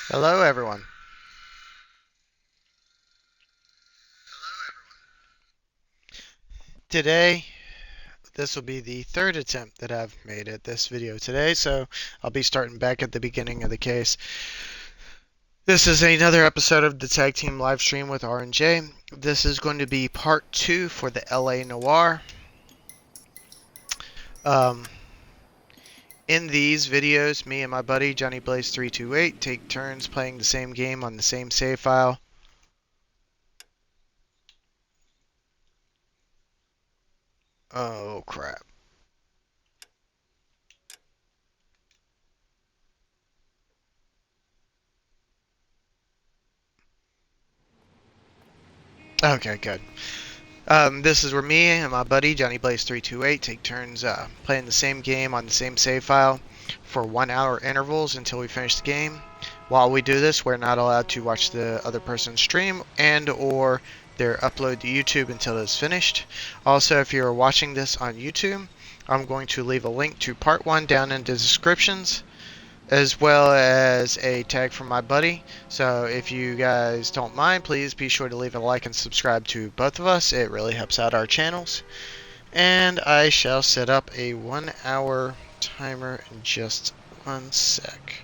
Hello, everyone. Today, this will be the third attempt that I've made at this video today, so I'll be starting back at the beginning of the case. This is another episode of the Tag Team live stream with R&J. This is going to be part 2 for the LA Noire. Um, in these videos, me and my buddy Johnny Blaze 328 take turns playing the same game on the same save file. Oh, crap. Okay, good. This is where me and my buddy Johnny Blaze 328 take turns playing the same game on the same save file for 1 hour intervals until we finish the game. While we do this, we're not allowed to watch the other person's stream and or their upload to YouTube until it's finished. Also, if you're watching this on YouTube, I'm going to leave a link to part 1 down in the descriptions, as well as a tag from my buddy. So if you guys don't mind, please be sure to leave a like and subscribe to both of us. It really helps out our channels. And I shall set up a 1 hour timer in just 1 sec.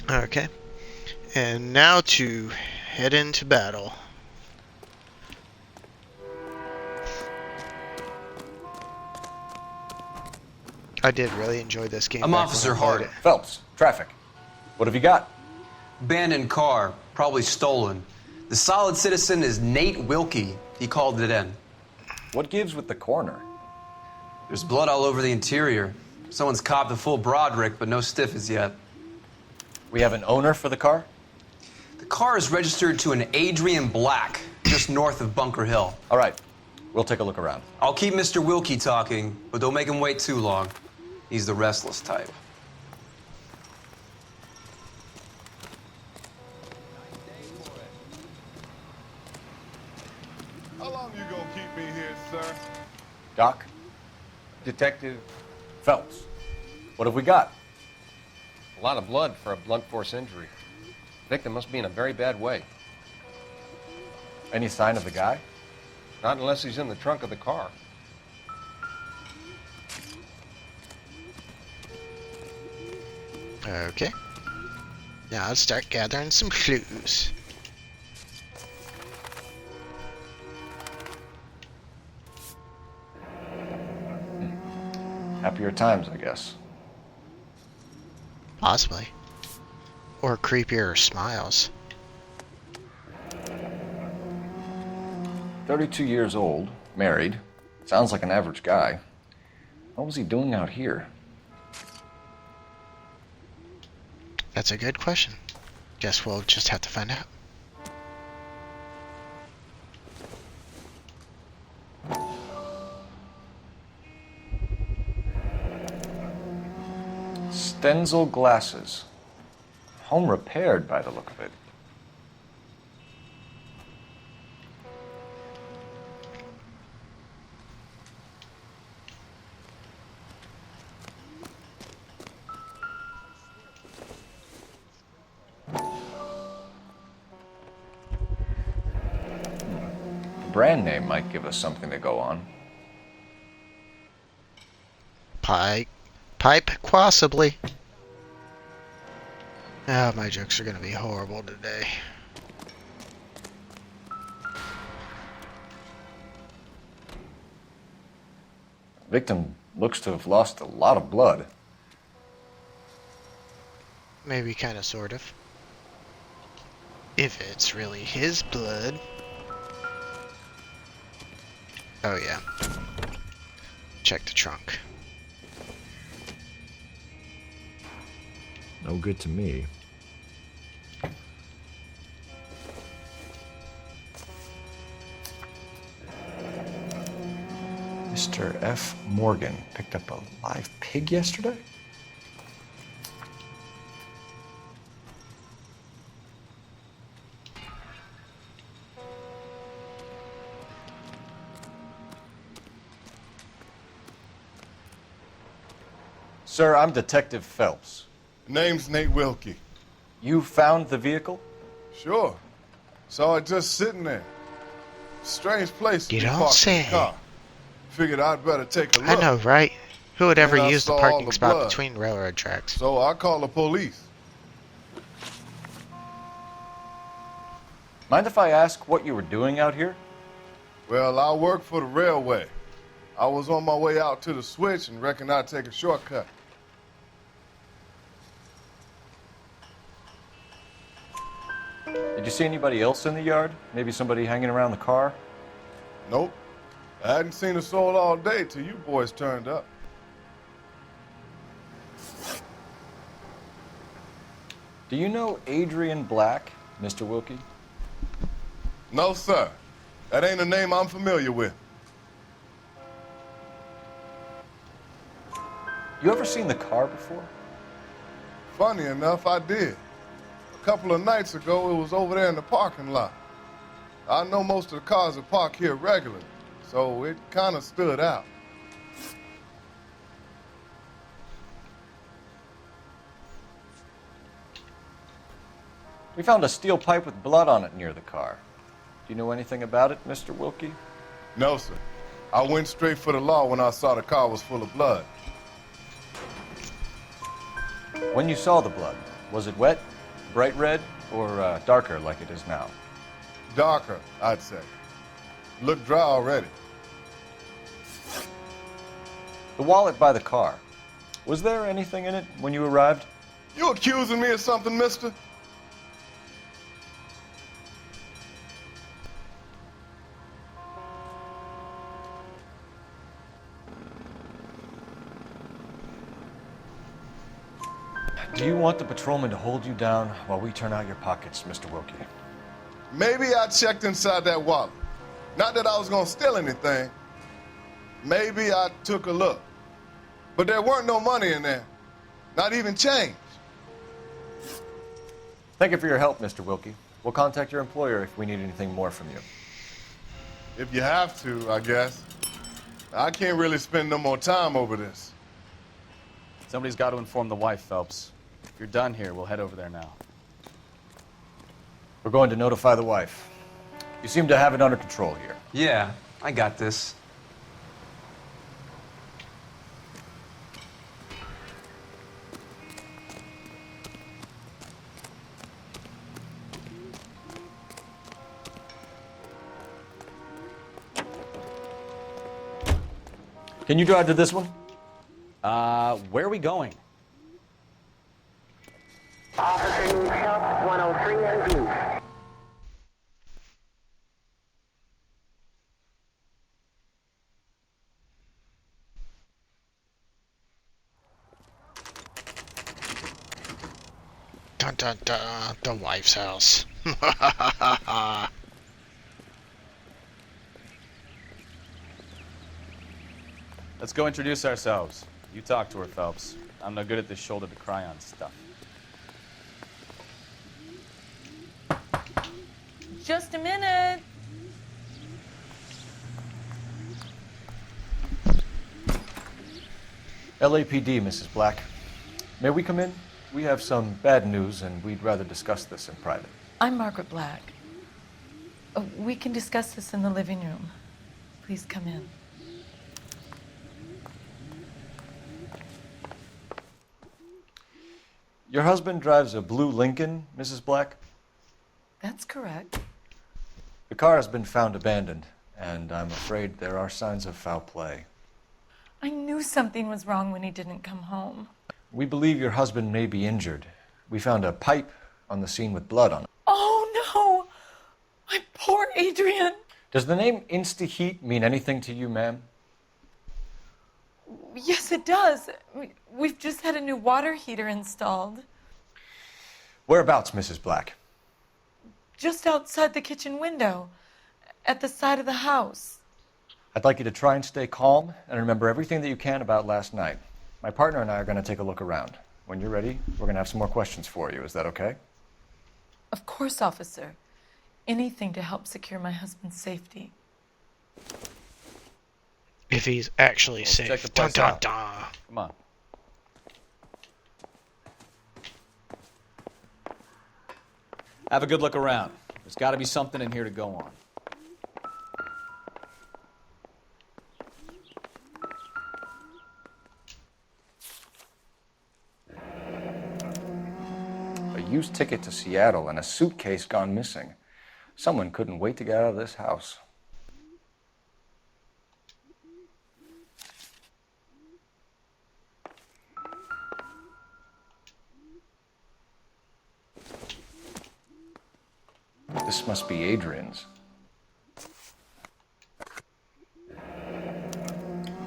Okay, and now to head into battle. I did really enjoy this game. I'm back Officer when I played Hart. it. Phelps, traffic. What have you got? Abandoned car, probably stolen. The solid citizen is Nate Wilkie. He called it in. What gives with the coroner? There's blood all over the interior. Someone's copped a full Broderick, but no stiff as yet. We have an owner for the car? The car is registered to an Adrian Black, just north of Bunker Hill. All right, we'll take a look around. I'll keep Mr. Wilkie talking, but don't make him wait too long. He's the restless type. How long you gonna keep me here, sir? Doc? Detective Phelps. What have we got? A lot of blood for a blunt force injury. Victim must be in a very bad way. Any sign of the guy? Not unless he's in the trunk of the car. Okay. Now let's start gathering some clues. Happier times, I guess. Possibly. Or creepier smiles. 32 years old, married. Sounds like an average guy. What was he doing out here? That's a good question. Guess we'll just have to find out. Stenzel glasses. Home repaired by the look of it. The brand name might give us something to go on. Pipe, possibly. Ah, my jokes are gonna be horrible today. Victim looks to have lost a lot of blood. Maybe kind of, sort of. If it's really his blood. Oh yeah. Check the trunk. No good to me. Mr. F. Morgan picked up a live pig yesterday? Sir, I'm Detective Phelps. Name's Nate Wilkie. You found the vehicle? Sure. Saw it just sitting there. Strange place to You be don't parking say. the car. Figured I'd better take a look. I know, right? Who would ever And I use the saw all parking the spot blood. between railroad tracks? So I called the police. Mind if I ask what you were doing out here? Well, I work for the railway. I was on my way out to the switch and reckoned I'd take a shortcut. Did you see anybody else in the yard? Maybe somebody hanging around the car? Nope. I hadn't seen a soul all day till you boys turned up. Do you know Adrian Black, Mr. Wilkie? No, sir. That ain't a name I'm familiar with. You ever seen the car before? Funny enough, I did. A couple of nights ago, it was over there in the parking lot. I know most of the cars are parked here regularly, so it kind of stood out. We found a steel pipe with blood on it near the car. Do you know anything about it, Mr. Wilkie? No, sir. I went straight for the law when I saw the car was full of blood. When you saw the blood, was it wet, bright red, or darker like it is now? Darker, I'd say. Looked dry already. The wallet by the car, was there anything in it when you arrived? You accusing me of something, mister? Do you want the patrolman to hold you down while we turn out your pockets, Mr. Wilkie? Maybe I checked inside that wallet. Not that I was gonna steal anything. Maybe I took a look. But there weren't no money in there. Not even change. Thank you for your help, Mr. Wilkie. We'll contact your employer if we need anything more from you. If you have to, I guess. I can't really spend no more time over this. Somebody's got to inform the wife, Phelps. If you're done here, we'll head over there now. We're going to notify the wife. You seem to have it under control here. Yeah, I got this. Can you drive to this one? Where are we going? Officer needs help, 103 in view. Dun dun dun, the wife's house. Let's go introduce ourselves. You talk to her, Phelps. I'm no good at this shoulder to cry on stuff. Just a minute. LAPD, Mrs. Black. May we come in? We have some bad news, and we'd rather discuss this in private. I'm Margaret Black. We can discuss this in the living room. Please come in. Your husband drives a blue Lincoln, Mrs. Black? That's correct. The car has been found abandoned, and I'm afraid there are signs of foul play. I knew something was wrong when he didn't come home. We believe your husband may be injured. We found a pipe on the scene with blood on it. Oh, no! My poor Adrian! Does the name Insta-Heat mean anything to you, ma'am? Yes, it does. We've just had a new water heater installed. Whereabouts, Mrs. Black? Just outside the kitchen window, at the side of the house. I'd like you to try and stay calm and remember everything that you can about last night. My partner and I are going to take a look around. When you're ready, we're going to have some more questions for you. Is that okay? Of course, officer. Anything to help secure my husband's safety. If he's actually Let's check safe. the Dun place dun out. dun. Come on. Have a good look around. There's got to be something in here to go on. A used ticket to Seattle and a suitcase gone missing. Someone couldn't wait to get out of this house. This must be Adrian's.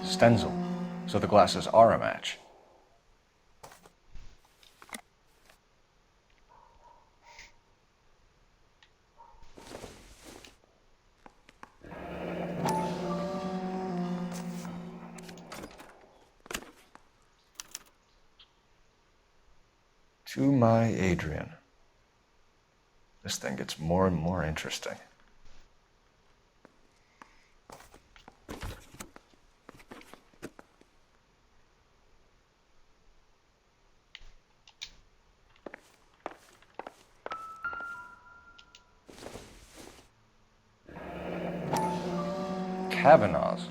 Stenzel. So the glasses are a match. To my Adrian. This thing gets more and more interesting. Kavanaugh's.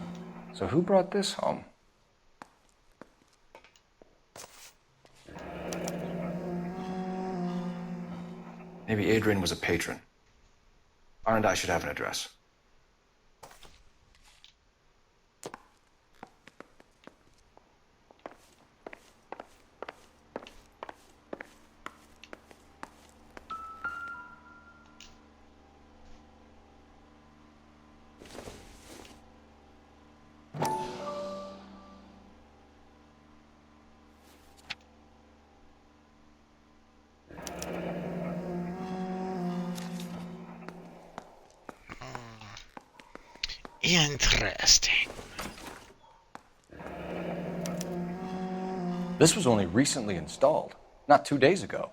So who brought this home? Maybe Adrian was a patron. And I should have an address. Interesting. This was only recently installed, not 2 days ago.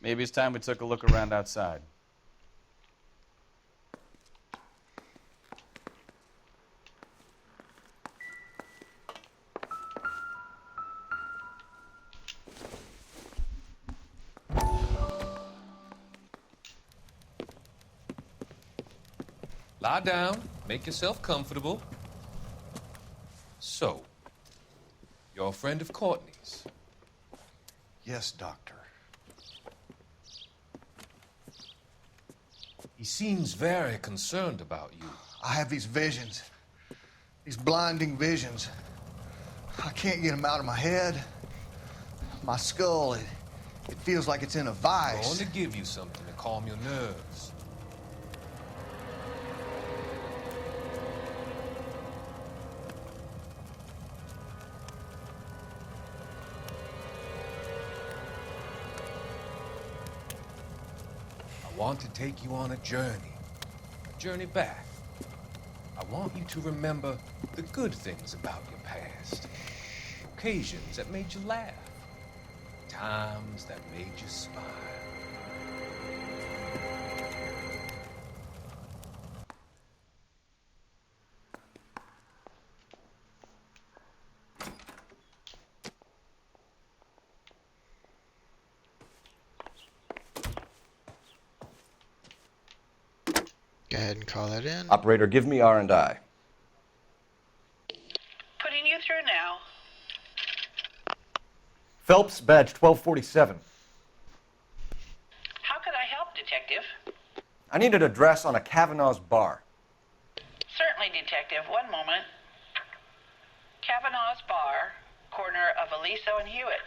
Maybe it's time we took a look around outside. Lie down, make yourself comfortable. So, you're a friend of Courtney's? Yes, Doctor. He seems very concerned about you. I have these visions, these blinding visions. I can't get them out of my head. My skull, it feels like it's in a I vice. want to give you something to calm your nerves. I want to take you on a journey back. I want you to remember the good things about your past, occasions that made you laugh, times that made you smile. Go ahead and call that in. Operator, give me R&I. Putting you through now. Phelps, badge 1247. How could I help, Detective? I need an address on a Kavanaugh's bar. Certainly, Detective. One moment. Kavanaugh's Bar, corner of Aliso and Hewitt,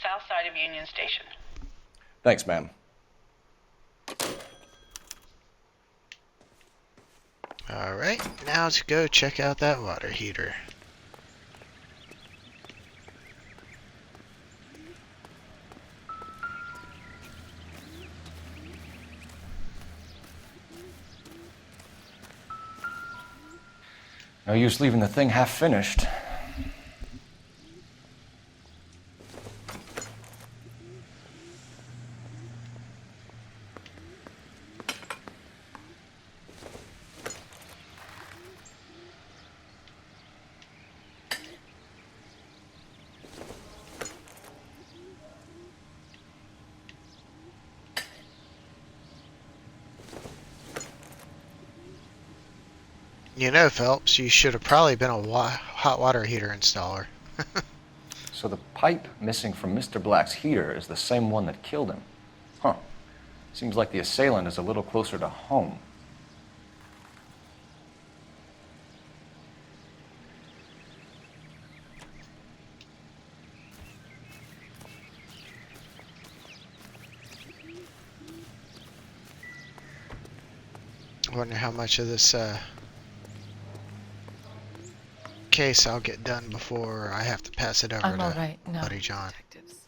south side of Union Station. Thanks, ma'am. Alright, now let's go check out that water heater. No use leaving the thing half finished. You know, Phelps, you should have probably been a hot water heater installer. So the pipe missing from Mr. Black's heater is the same one that killed him. Huh. Seems like the assailant is a little closer to home. I wonder how much of this case I'll get done before I have to pass it over I'm to all right now, Buddy John. detectives.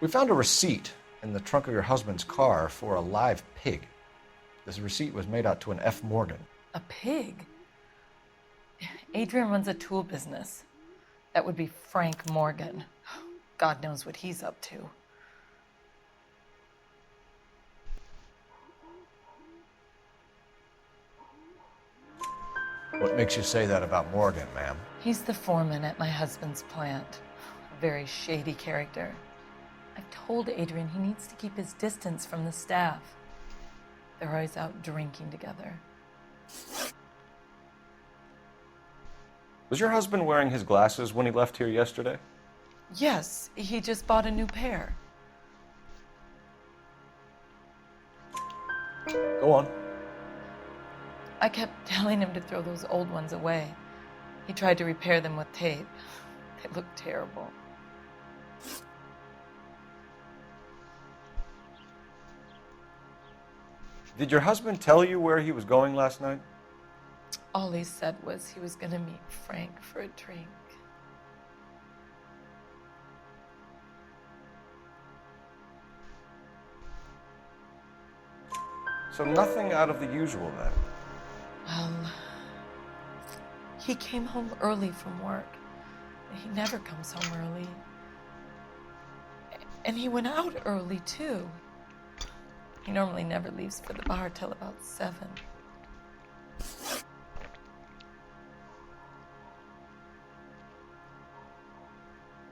We found a receipt in the trunk of your husband's car for a live pig. This receipt was made out to an F. Morgan. A pig? Adrian runs a tool business. That would be Frank Morgan. God knows what he's up to. What makes you say that about Morgan, ma'am? He's the foreman at my husband's plant. A very shady character. I've told Adrian he needs to keep his distance from the staff. They're always out drinking together. Was your husband wearing his glasses when he left here yesterday? Yes, he just bought a new pair. Go on. I kept telling him to throw those old ones away. He tried to repair them with tape. They look terrible. Did your husband tell you where he was going last night? All he said was he was going to meet Frank for a drink. So nothing out of the usual then? Well, he came home early from work. He never comes home early. And he went out early, too. He normally never leaves for the bar till about 7.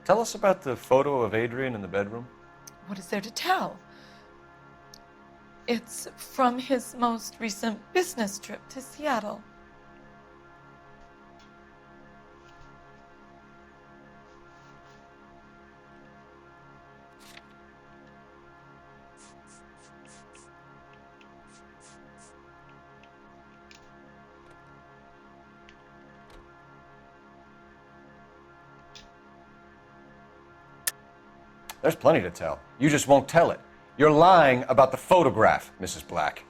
Tell us about the photo of Adrian in the bedroom. What is there to tell? It's from his most recent business trip to Seattle. There's plenty to tell. You just won't tell it. You're lying about the photograph, Mrs. Black.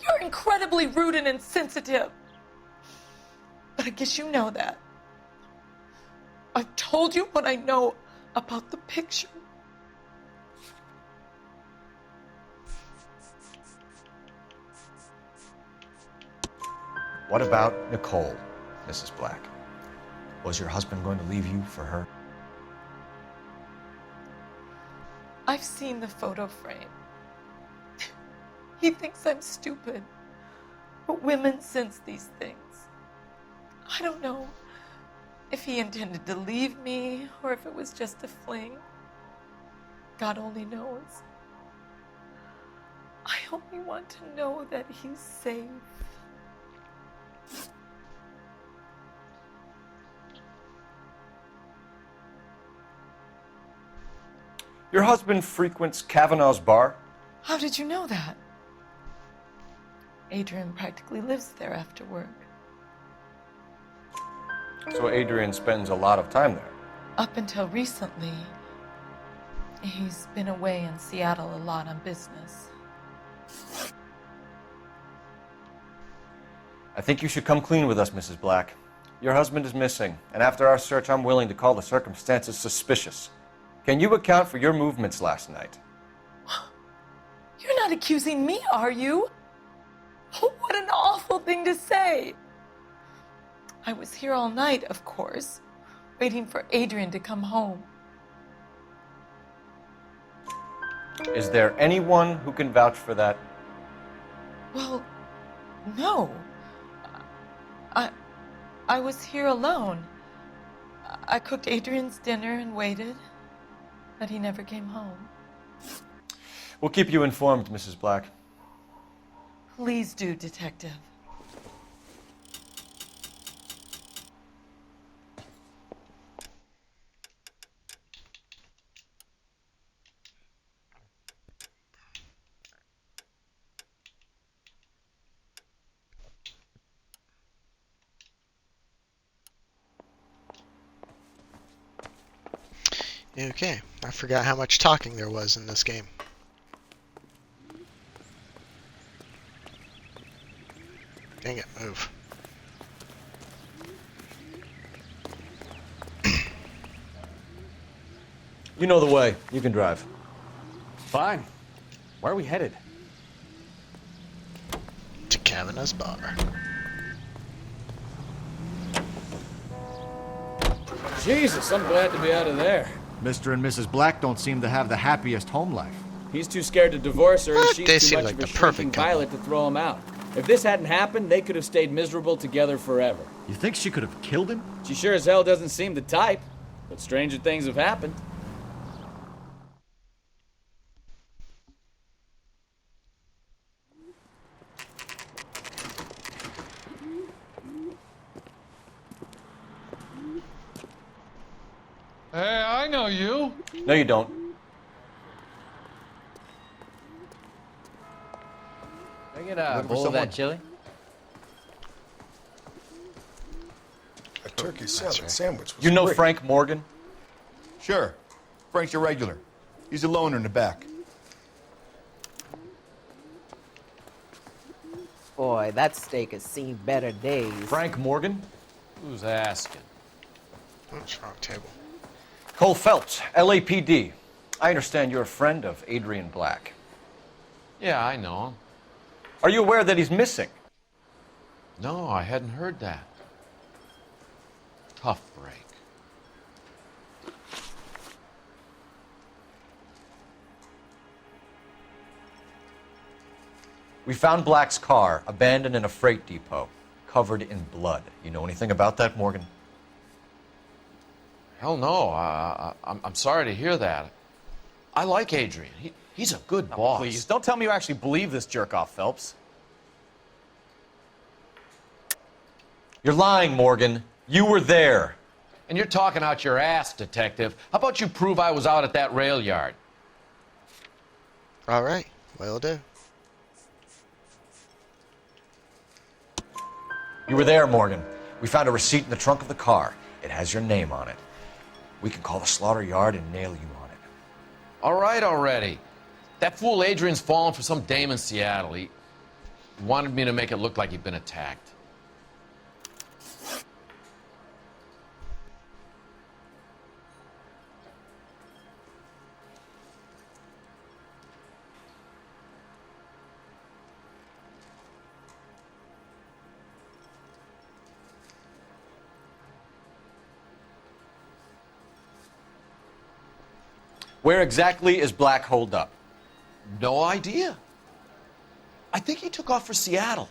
You're incredibly rude and insensitive. But I guess you know that. I've told you what I know about the picture. What about Nicole, Mrs. Black? Was your husband going to leave you for her? I've seen the photo frame. He thinks I'm stupid. But women sense these things. I don't know if he intended to leave me or if it was just a fling. God only knows. I only want to know that he's safe. Your husband frequents Kavanaugh's bar? How did you know that? Adrian practically lives there after work. So Adrian spends a lot of time there. Up until recently, he's been away in Seattle a lot on business. I think you should come clean with us, Mrs. Black. Your husband is missing, and after our search, I'm willing to call the circumstances suspicious. Can you account for your movements last night? You're not accusing me, are you? What an awful thing to say. I was here all night, of course, waiting for Adrian to come home. Is there anyone who can vouch for that? Well, no. I was here alone. I cooked Adrian's dinner and waited, but he never came home. We'll keep you informed, Mrs. Black. Please do, Detective. Okay, I forgot how much talking there was in this game. Dang it, move. You know the way. You can drive. Fine. Where are we headed? To Kavanagh's bar. Jesus, I'm glad to be out of there. Mr. and Mrs. Black don't seem to have the happiest home life. He's too scared to divorce her, and What? she's They too seem much like of a the perfect shrinking violet to throw him out. If this hadn't happened, they could have stayed miserable together forever. You think she could have killed him? She sure as hell doesn't seem the type, but stranger things have happened. Hey, I know you. No, you don't. Can I get a bowl of that chili? A turkey salad sandwich was You know great. Frank Morgan? Sure. Frank's your regular. He's a loner in the back. Boy, that steak has seen better days. Frank Morgan? Who's asking? What's wrong table? Cole Phelps, LAPD. I understand you're a friend of Adrian Black. Yeah, I know him. Are you aware that he's missing? No, I hadn't heard that. Tough break. We found Black's car abandoned in a freight depot, covered in blood. You know anything about that, Morgan? Hell no. I'm sorry to hear that. I like Adrian. He's a good boss. Please, don't tell me you actually believe this jerk-off, Phelps. You're lying, Morgan. You were there. And you're talking out your ass, detective. How about you prove I was out at that rail yard? All right, will do. You were there, Morgan. We found a receipt in the trunk of the car. It has your name on it. We can call the slaughter yard and nail you on it. All right already. That fool Adrian's fallen for some dame in Seattle. He wanted me to make it look like he'd been attacked. Where exactly is Black holed up? No idea. I think he took off for Seattle.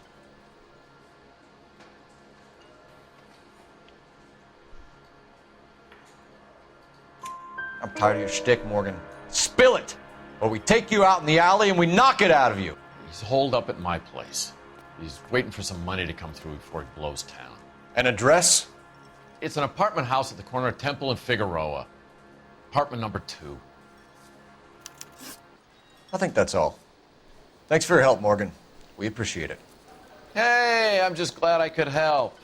I'm tired of your shtick, Morgan. Spill it! Or we take you out in the alley and we knock it out of you. He's holed up at my place. He's waiting for some money to come through before he blows town. An address? It's an apartment house at the corner of Temple and Figueroa. Apartment number 2. I think that's all. Thanks for your help, Morgan. We appreciate it. Hey, I'm just glad I could help.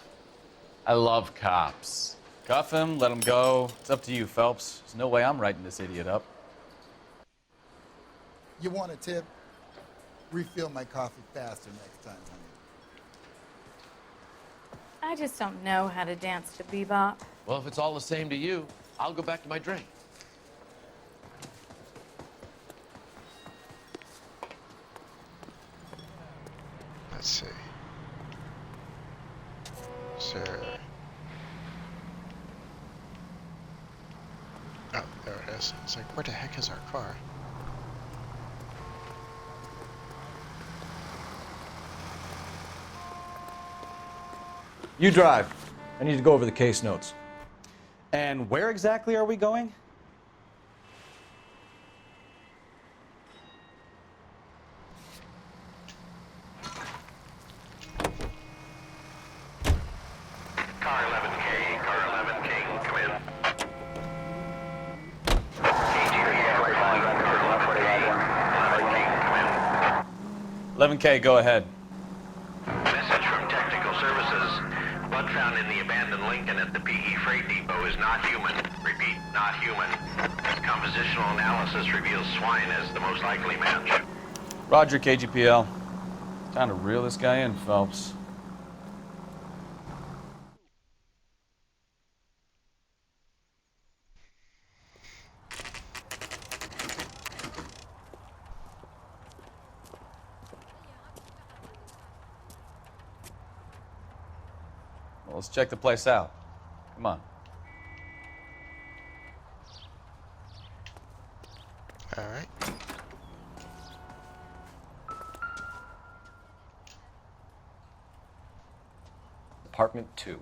I love cops. Cuff him, let him go. It's up to you, Phelps. There's no way I'm writing this idiot up. You want a tip? Refill my coffee faster next time, honey. I just don't know how to dance to bebop. Well, if it's all the same to you, I'll go back to my drink. Let's see. Sir. Oh, there it is. It's like, where the heck is our car? You drive. I need to go over the case notes. And where exactly are we going? 11K, go ahead. Message from Technical Services. Blood found in the abandoned Lincoln at the PE Freight Depot is not human. Repeat, not human. Compositional analysis reveals swine as the most likely match. Roger, KGPL. Time to reel this guy in, Phelps. Well, let's check the place out. Come on. All right. Apartment 2.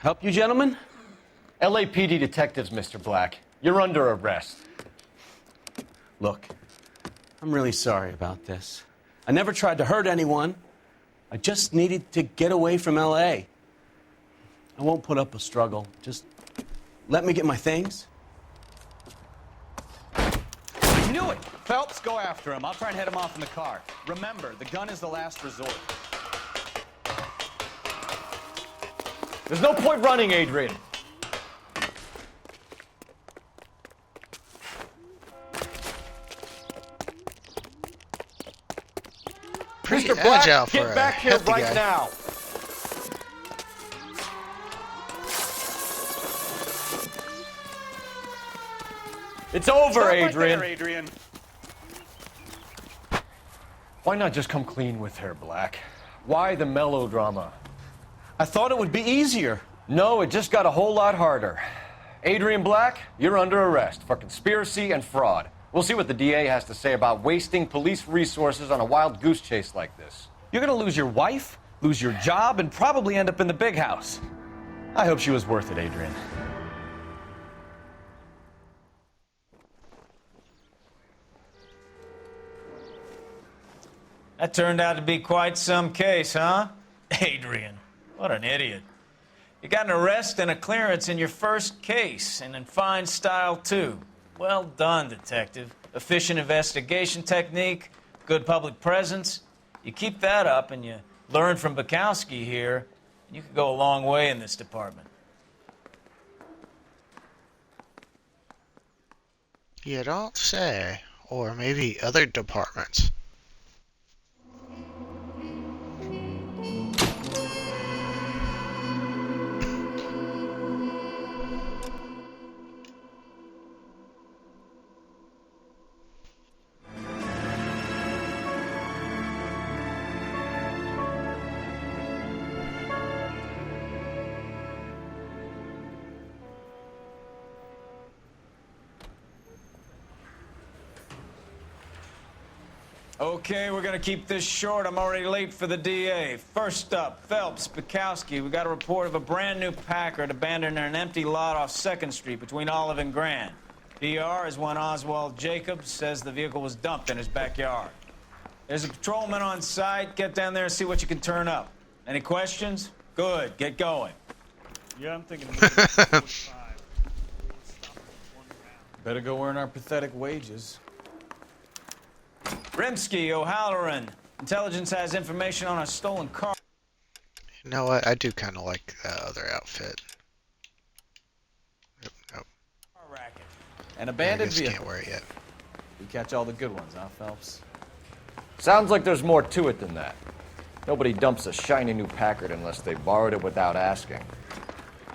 Help you, gentlemen? LAPD detectives, Mr. Black. You're under arrest. Look, I'm really sorry about this. I never tried to hurt anyone. I just needed to get away from LA. I won't put up a struggle. Just let me get my things. I knew it! Phelps, go after him. I'll try and head him off in the car. Remember, the gun is the last resort. There's no point running, Adrian. Pretty Mr. Black, agile for get a back here hefty right guy. now. It's over, Stop right Adrian. there, Adrian. Why not just come clean with her, Black? Why the melodrama? I thought it would be easier. No, it just got a whole lot harder. Adrian Black, you're under arrest for conspiracy and fraud. We'll see what the DA has to say about wasting police resources on a wild goose chase like this. You're gonna lose your wife, lose your job, and probably end up in the big house. I hope she was worth it, Adrian. That turned out to be quite some case, huh? Adrian, what an idiot. You got an arrest and a clearance in your first case, and in fine style, too. Well done, detective. Efficient investigation technique, good public presence. You keep that up and you learn from Bukowski here, and you could go a long way in this department. You don't say. Or maybe other departments. Okay, we're gonna keep this short. I'm already late for the DA. First up, Phelps, Bukowski. We got a report of a brand new Packard abandoned in an empty lot off 2nd Street between Olive and Grand. PR is one Oswald Jacobs says the vehicle was dumped in his backyard. There's a patrolman on site. Get down there and see what you can turn up. Any questions? Good, get going. Yeah, I'm thinking. Better go earn our pathetic wages. Rimsky, O'Halloran. Intelligence has information on a stolen car. You know what? I do kind of like that other outfit. Nope. An I abandoned guess vehicle. can't wear it yet. We catch all the good ones, huh, Phelps? Sounds like there's more to it than that. Nobody dumps a shiny new Packard unless they borrowed it without asking.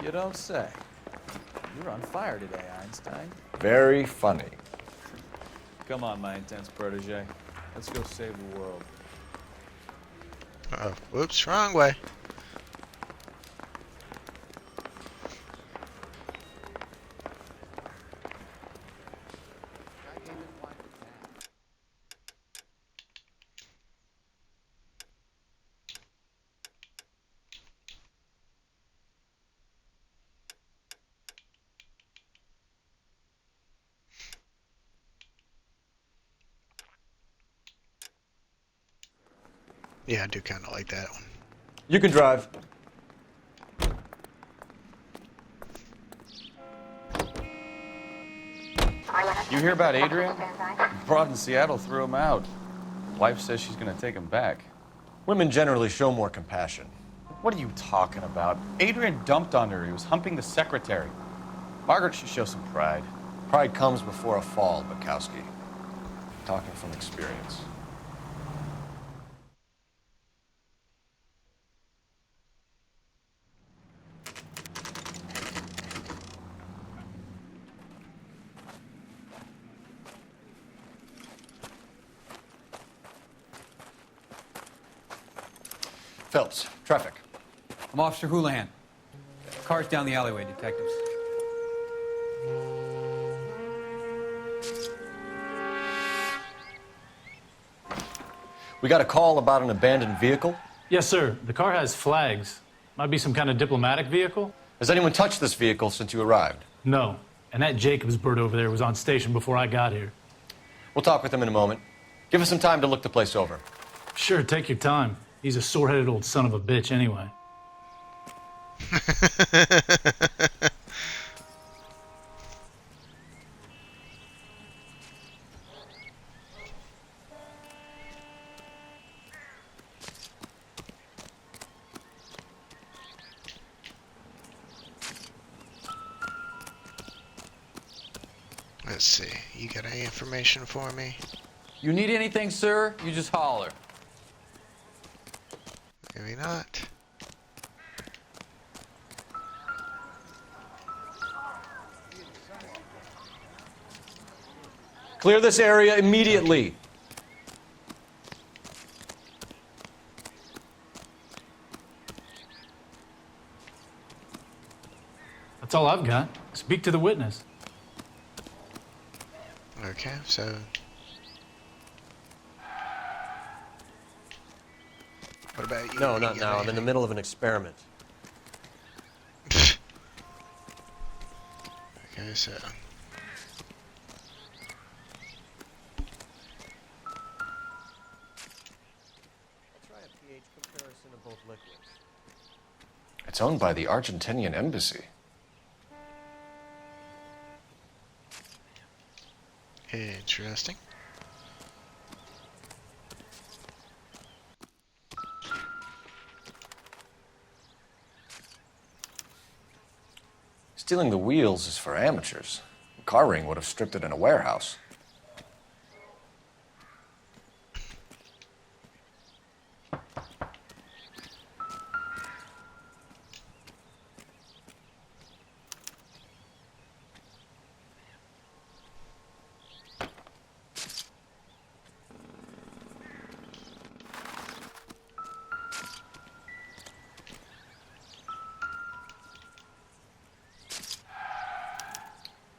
You don't say. You're on fire today, Einstein. Very funny. Come on, my intense protege. Let's go save the world. Uh-oh. Whoops, wrong way. Yeah, I do kind of like that one. You can drive. You hear about Adrian? Broad in Seattle threw him out. Wife says she's gonna take him back. Women generally show more compassion. What are you talking about? Adrian dumped on her. He was humping the secretary. Margaret should show some pride. Pride comes before a fall, Bukowski. Talking from experience. Phelps, traffic. I'm Officer Houlihan. Car's down the alleyway, detectives. We got a call about an abandoned vehicle. Yes, sir. The car has flags. Might be some kind of diplomatic vehicle. Has anyone touched this vehicle since you arrived? No. And that Jacobs bird over there was on station before I got here. We'll talk with him in a moment. Give us some time to look the place over. Sure, take your time. He's a sore-headed old son of a bitch anyway. Let's see. You got any information for me? You need anything, sir? You just holler. Maybe not. Clear this area immediately. That's all I've got. Speak to the witness. Okay, so... What about you? No, not now. I'm in the middle of an experiment. Okay, so... Try a pH comparison of both liquids. It's owned by the Argentinian embassy. Interesting. Stealing the wheels is for amateurs. The car ring would have stripped it in a warehouse.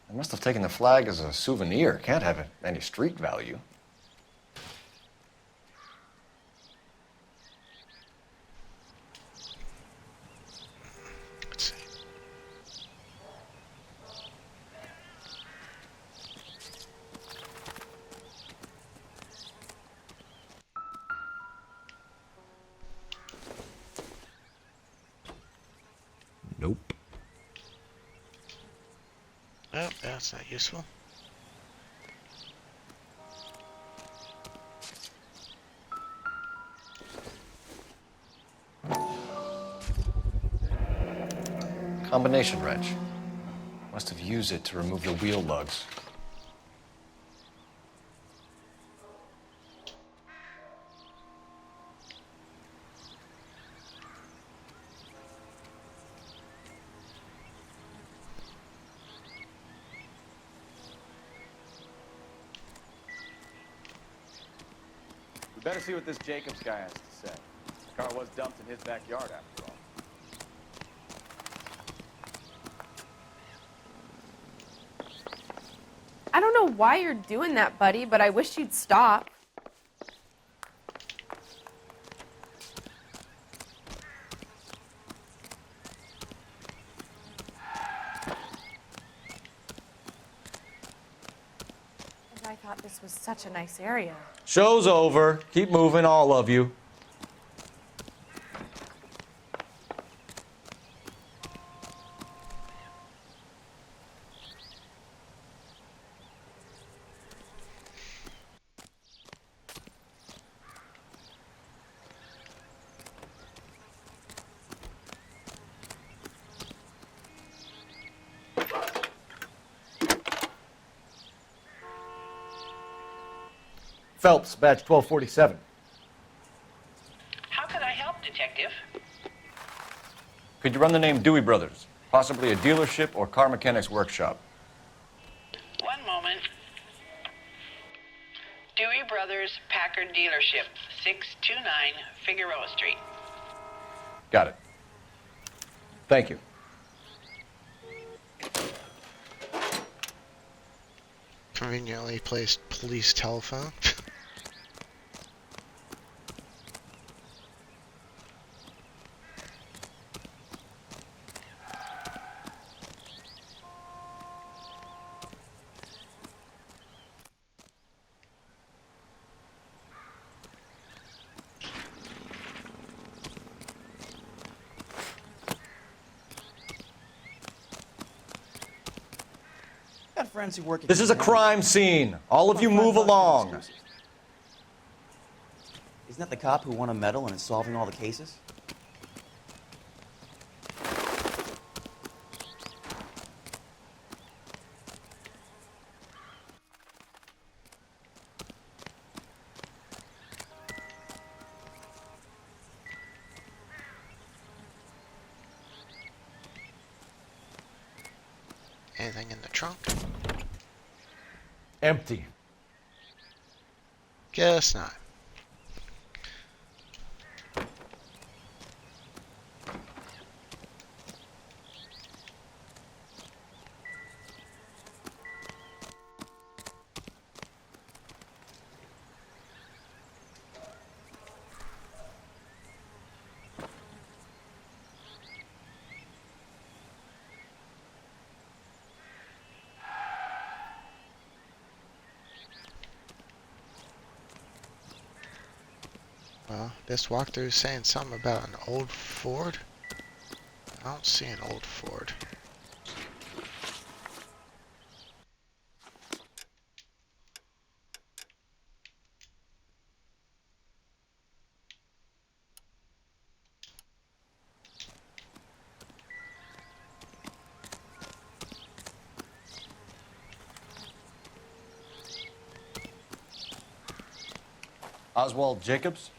They must have taken the flag as a souvenir. Can't have any street value. Let's see. Nope. Oh, that's not useful. Combination wrench. Must have used it to remove the wheel lugs. We better see what this Jacobs guy has to say. The car was dumped in his backyard, after all. I don't know why you're doing that, buddy, but I wish you'd stop. And I thought this was such a nice area. Show's over. Keep moving, all of you. Phelps, badge 1247. How can I help, Detective? Could you run the name Dewey Brothers? Possibly a dealership or car mechanics workshop. One moment. Dewey Brothers Packard Dealership, 629 Figueroa Street. Got it. Thank you. Conveniently placed police telephone. Got friends who work at This is a crime scene. All of you move along. Isn't that the cop who won a medal and is solving all the cases? Anything in the trunk? Empty. Guess not. Well, this walkthrough is saying something about an old Ford. I don't see an old Ford. Oswald Jacobs?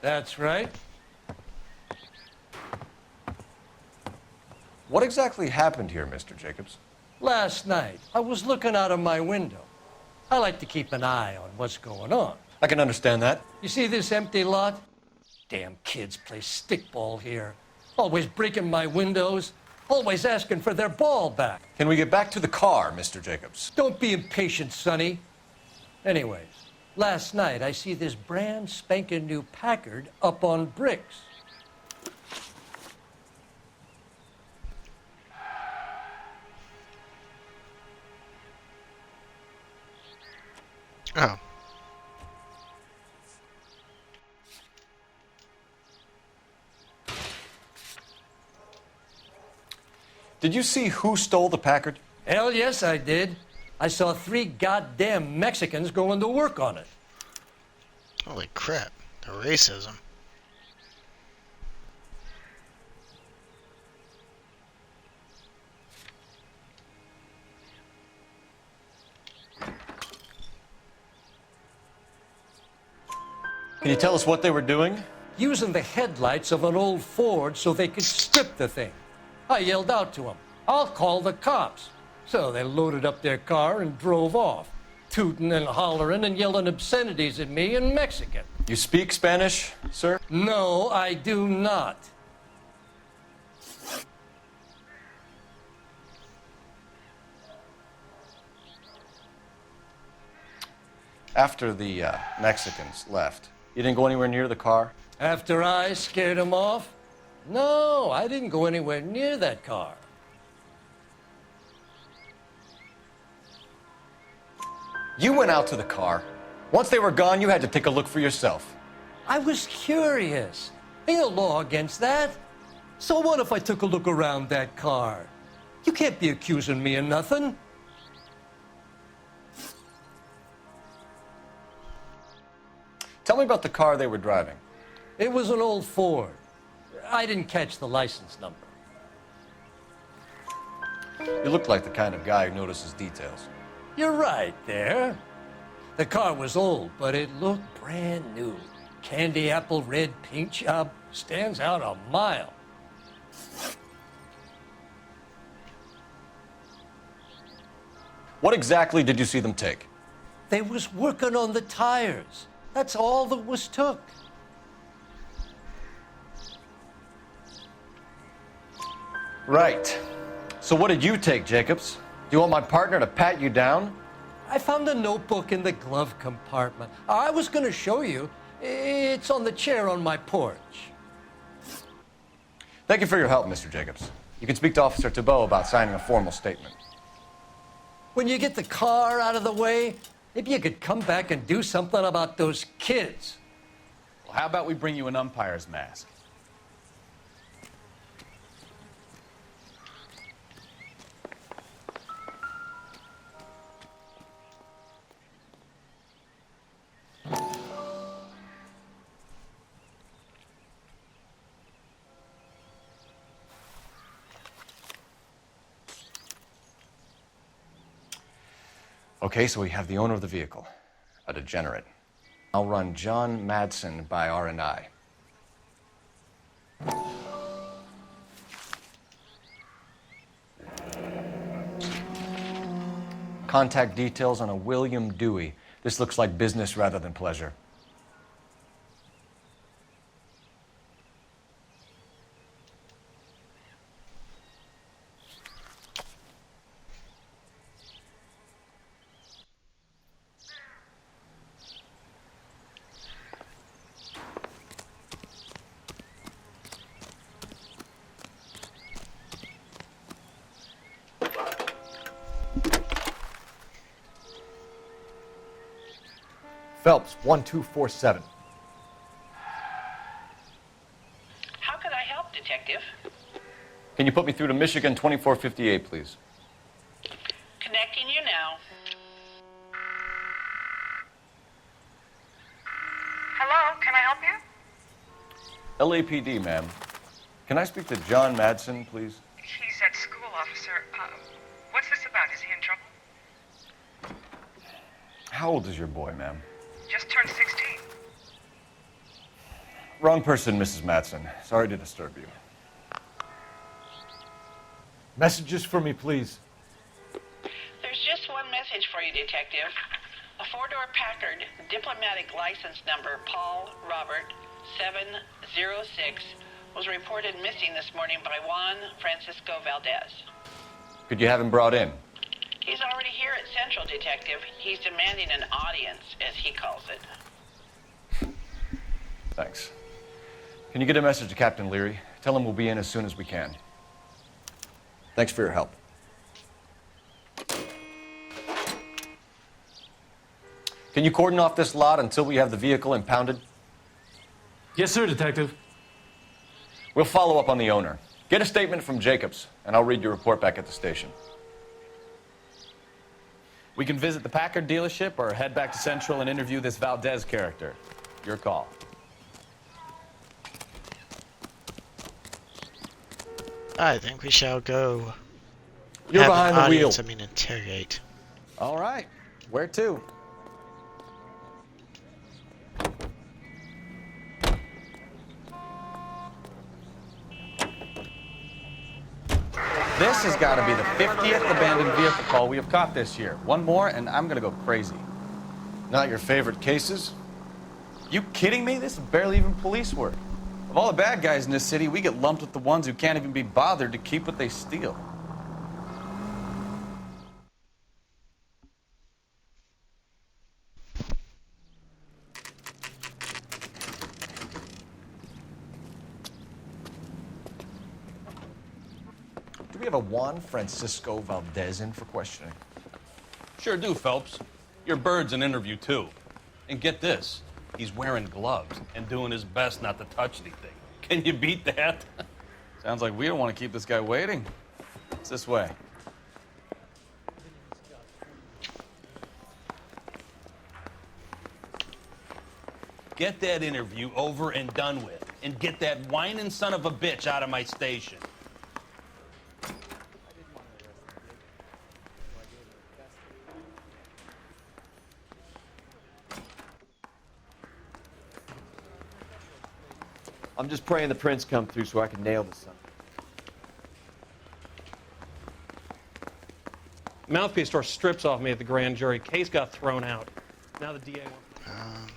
That's right. What exactly happened here, Mr. Jacobs? Last night, I was looking out of my window. I like to keep an eye on what's going on. I can understand that. You see this empty lot? Damn kids play stickball here. Always breaking my windows, always asking for their ball back. Can we get back to the car, Mr. Jacobs? Don't be impatient, Sonny. Anyways, last night I see this brand spanking new Packard up on bricks. Oh. Did you see who stole the Packard? Hell yes, I did. I saw 3 goddamn Mexicans going to work on it. Holy crap. The racism. Can you tell us what they were doing? Using the headlights of an old Ford so they could strip the thing. I yelled out to them, "I'll call the cops." So they loaded up their car and drove off, tooting and hollering and yelling obscenities at me in Mexican. You speak Spanish, sir? No, I do not. After the Mexicans left, you didn't go anywhere near the car? After I scared them off? No, I didn't go anywhere near that car. You went out to the car. Once they were gone, you had to take a look for yourself. I was curious. Ain't no law against that. So what if I took a look around that car? You can't be accusing me of nothing. Tell me about the car they were driving. It was an old Ford. I didn't catch the license number. You look like the kind of guy who notices details. You're right there. The car was old, but it looked brand new. Candy apple red paint job stands out a mile. What exactly did you see them take? They was working on the tires. That's all that was took. Right. So what did you take, Jacobs? Do you want my partner to pat you down? I found a notebook in the glove compartment. I was going to show you. It's on the chair on my porch. Thank you for your help, Mr. Jacobs. You can speak to Officer Thibault about signing a formal statement. When you get the car out of the way, maybe you could come back and do something about those kids. Well, how about we bring you an umpire's mask? Okay, so we have the owner of the vehicle, a degenerate. I'll run John Madsen by R&I. Contact details on a William Dewey. This looks like business rather than pleasure. Phelps, 1247. How could I help, Detective? Can you put me through to Michigan 2458, please? Connecting you now. Hello, can I help you? LAPD, ma'am. Can I speak to John Madsen, please? He's at school, officer. What's this about? Is he in trouble? How old is your boy, ma'am? Just turned 16. Wrong person, Mrs. Madsen. Sorry to disturb you. Messages for me, please. There's just one message for you, Detective. A four-door Packard, diplomatic license number Paul Robert 706, was reported missing this morning by Juan Francisco Valdez. Could you have him brought in? He's already here at Central, Detective. He's demanding an audience, as he calls it. Thanks. Can you get a message to Captain Leary? Tell him we'll be in as soon as we can. Thanks for your help. Can you cordon off this lot until we have the vehicle impounded? Yes, sir, Detective. We'll follow up on the owner. Get a statement from Jacobs, and I'll read your report back at the station. We can visit the Packard dealership or head back to Central and interview this Valdez character. Your call. I think we shall go. You're have behind an the wheel. audience, I mean, interrogate. All right. Where to? This has got to be the 50th abandoned vehicle call we have caught this year. One more, and I'm going to go crazy. Not your favorite cases? You kidding me? This is barely even police work. Of all the bad guys in this city, we get lumped with the ones who can't even be bothered to keep what they steal. Do we have a Juan Francisco Valdez in for questioning? Sure do, Phelps. Your bird's an interview, too. And get this, he's wearing gloves and doing his best not to touch anything. Can you beat that? Sounds like we don't want to keep this guy waiting. It's this way. Get that interview over and done with, and get that whining son of a bitch out of my station. I'm just praying the prints come through so I can nail this son. Mouthpiece tore strips off me at the grand jury. Case got thrown out. Now the DA wants...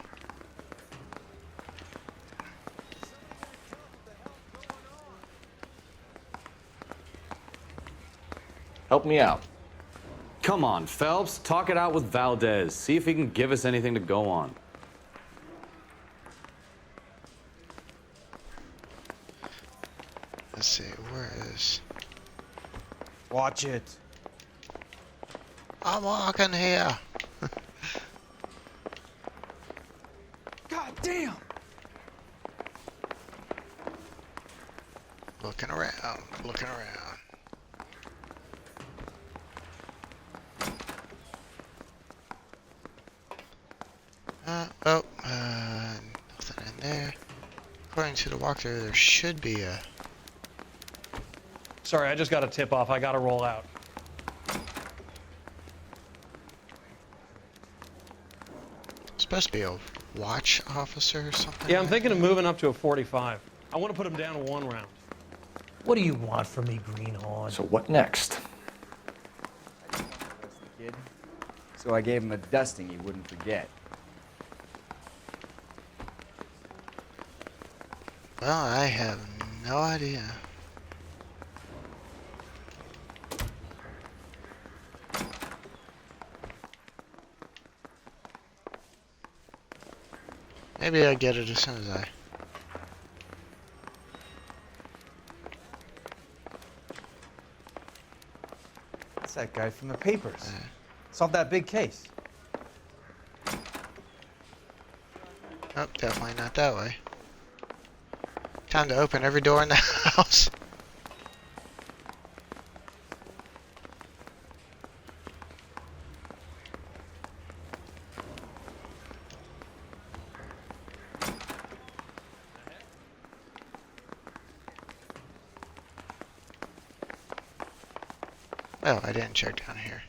Help me out. Come on, Phelps. Talk it out with Valdez. See if he can give us anything to go on. Let's see, where is... Watch it. I'm walking here. God damn! Looking around, looking around. Nothing in there. According to the walkthrough, there should be a... Sorry, I just got a tip off. I gotta roll out. Supposed to be a watch officer or something? Yeah, I'm thinking of moving up to a 45. I want to put him down to 1 round. What do you want from me, Greenhorn? So what next? Kid. So I gave him a dusting he wouldn't forget. Well, I have no idea. Maybe I get it as soon as I... That's that guy from the papers. Solved that big case. Oh, definitely not that way. Time to open every door in the house. Oh, I didn't check down here.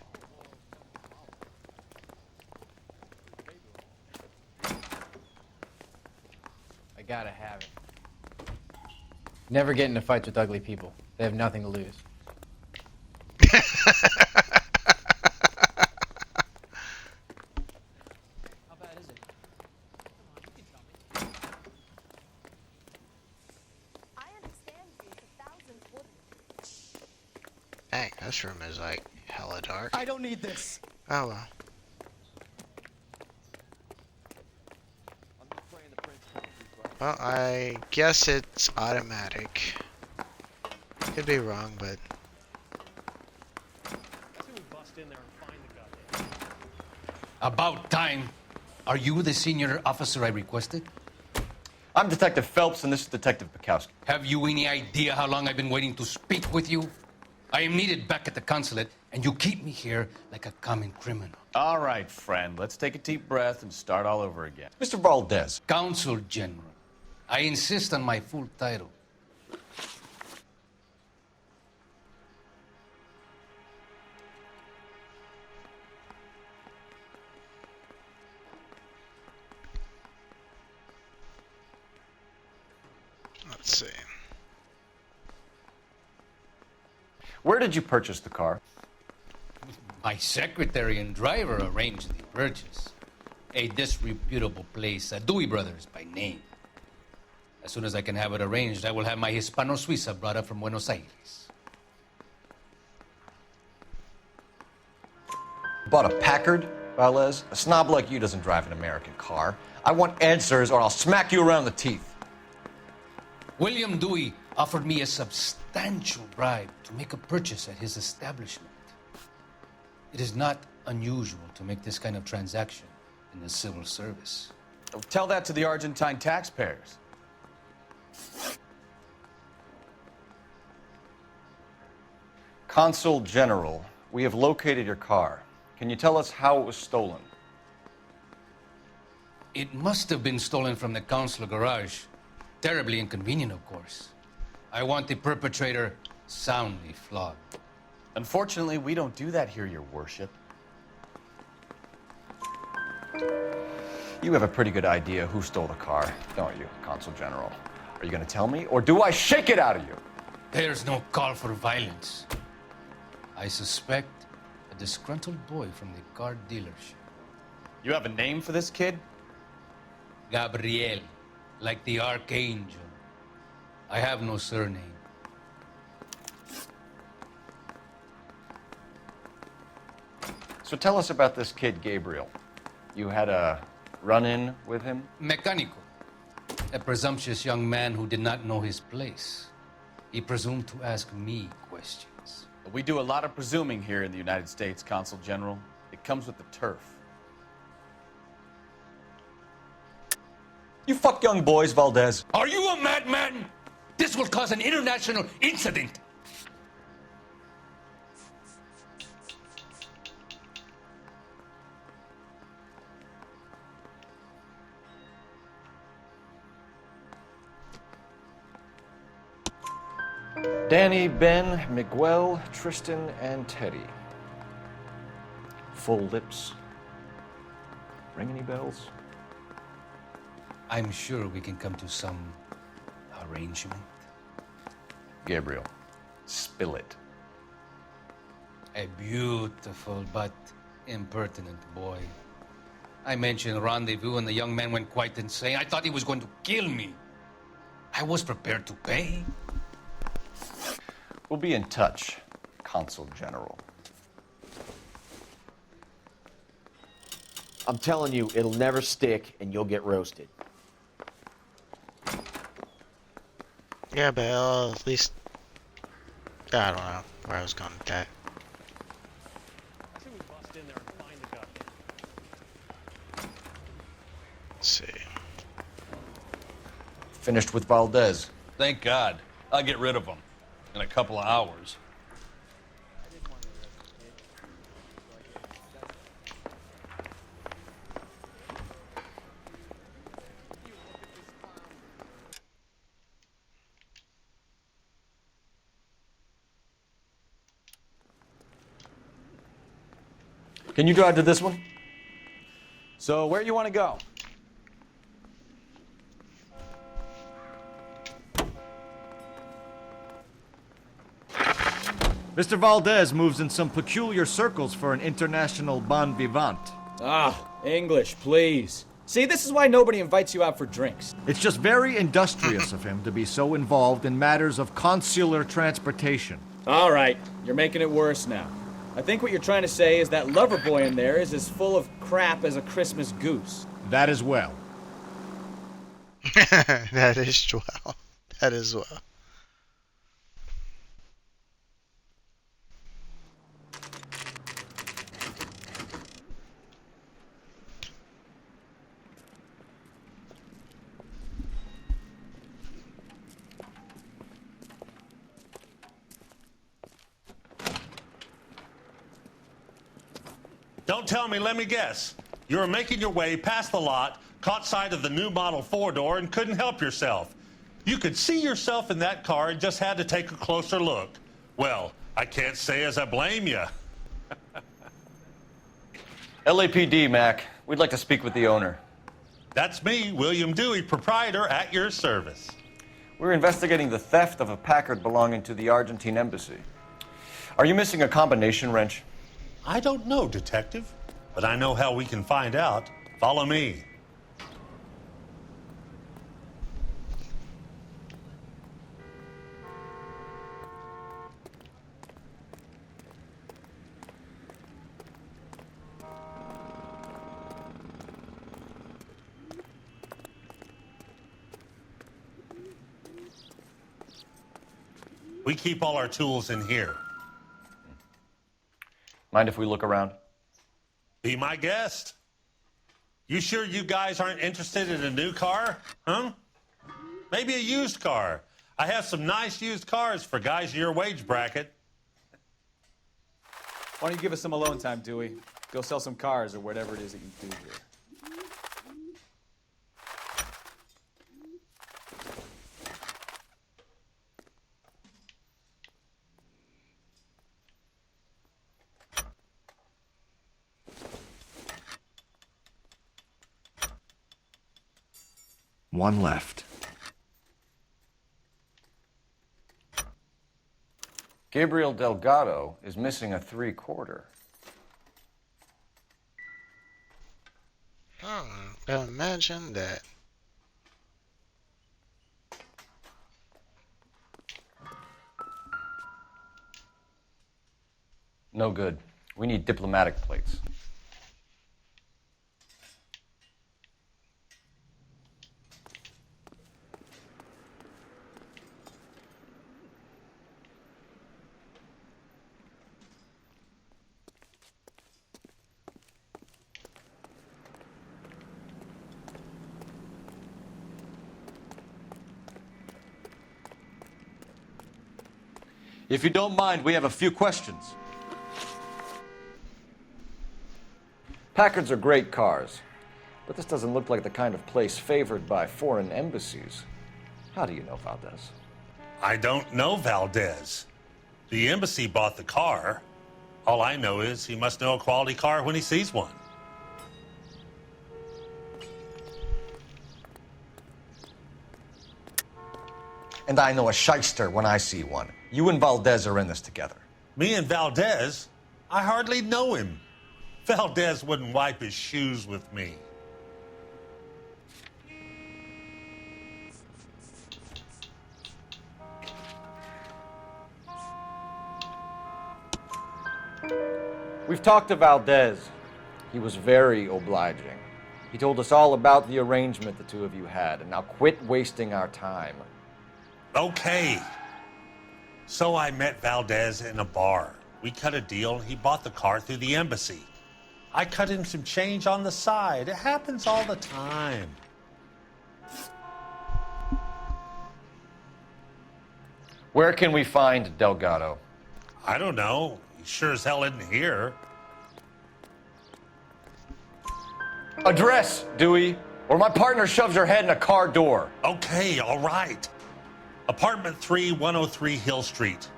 I gotta have it. Never get into fights with ugly people. They have nothing to lose. How bad is it? Come on, you can tell me. I understand you. It's 1,000 foot. Dang, this room is like hella dark. I don't need this. Oh well. Well, I guess it's automatic. Could be wrong, but... About time. Are you the senior officer I requested? I'm Detective Phelps, and this is Detective Bukowski. Have you any idea how long I've been waiting to speak with you? I am needed back at the consulate, and you keep me here like a common criminal. All right, friend. Let's take a deep breath and start all over again. Mr. Valdez. Consul General. I insist on my full title. Let's see. Where did you purchase the car? My secretary and driver arranged the purchase. A disreputable place, Dewey Brothers by name. As soon as I can have it arranged, I will have my Hispano Suiza brought up from Buenos Aires. Bought a Packard, Valdez? A snob like you doesn't drive an American car. I want answers or I'll smack you around the teeth. William Dewey offered me a substantial bribe to make a purchase at his establishment. It is not unusual to make this kind of transaction in the civil service. Tell that to the Argentine taxpayers. Consul General, we have located your car. Can you tell us how it was stolen? It must have been stolen from the consular garage. Terribly inconvenient, of course. I want the perpetrator soundly flogged. Unfortunately, we don't do that here, Your Worship. You have a pretty good idea who stole the car, don't you, Consul General? Are you going to tell me, or do I shake it out of you? There's no call for violence. I suspect a disgruntled boy from the car dealership. You have a name for this kid? Gabriel, like the archangel. I have no surname. So tell us about this kid, Gabriel. You had a run-in with him? Mecánico. A presumptuous young man who did not know his place. He presumed to ask me questions. We do a lot of presuming here in the United States, Consul General. It comes with the turf. You fuck young boys, Valdez. Are you a madman? This will cause an international incident. Danny, Ben, Miguel, Tristan, and Teddy. Full lips. Ring any bells? I'm sure we can come to some arrangement. Gabriel, spill it. A beautiful but impertinent boy. I mentioned rendezvous and the young man went quite insane. I thought he was going to kill me. I was prepared to pay. We'll be in touch, Consul General. I'm telling you, it'll never stick and you'll get roasted. Yeah, but at least I don't know where I was going with that. I think we bust in there and find the guy. Let's see. Finished with Valdez. Thank God. I'll get rid of him in a couple of hours. Can you drive to this one? So where you want to go? Mr. Valdez moves in some peculiar circles for an international bon vivant. Ah, English, please. See, this is why nobody invites you out for drinks. It's just very industrious of him to be so involved in matters of consular transportation. All right, you're making it worse now. I think what you're trying to say is that lover boy in there is as full of crap as a Christmas goose. That as well. That is well. That is well. Don't tell me, let me guess. You were making your way past the lot, caught sight of the new model four-door, and couldn't help yourself. You could see yourself in that car and just had to take a closer look. Well, I can't say as I blame you. LAPD, Mac. We'd like to speak with the owner. That's me, William Dewey, proprietor, at your service. We're investigating the theft of a Packard belonging to the Argentine embassy. Are you missing a combination wrench? I don't know, Detective, but I know how we can find out. Follow me. We keep all our tools in here. Mind if we look around? Be my guest. You sure you guys aren't interested in a new car? Huh? Maybe a used car. I have some nice used cars for guys in your wage bracket. Why don't you give us some alone time, Dewey? Go sell some cars or whatever it is that you do here. One left. Gabriel Delgado is missing a 3/4. Imagine that. No good. We need diplomatic plates. If you don't mind, we have a few questions. Packards are great cars, but this doesn't look like the kind of place favored by foreign embassies. How do you know Valdez? I don't know Valdez. The embassy bought the car. All I know is he must know a quality car when he sees one. And I know a shyster when I see one. You and Valdez are in this together. Me and Valdez? I hardly know him. Valdez wouldn't wipe his shoes with me. We've talked to Valdez. He was very obliging. He told us all about the arrangement the two of you had, and now quit wasting our time. Okay. So I met Valdez in a bar. We cut a deal. He bought the car through the embassy. I cut him some change on the side. It happens all the time. Where can we find Delgado? I don't know. He sure as hell isn't here. Address, Dewey, or my partner shoves her head in a car door. Okay, all right. Apartment 3, 103 Hill Street.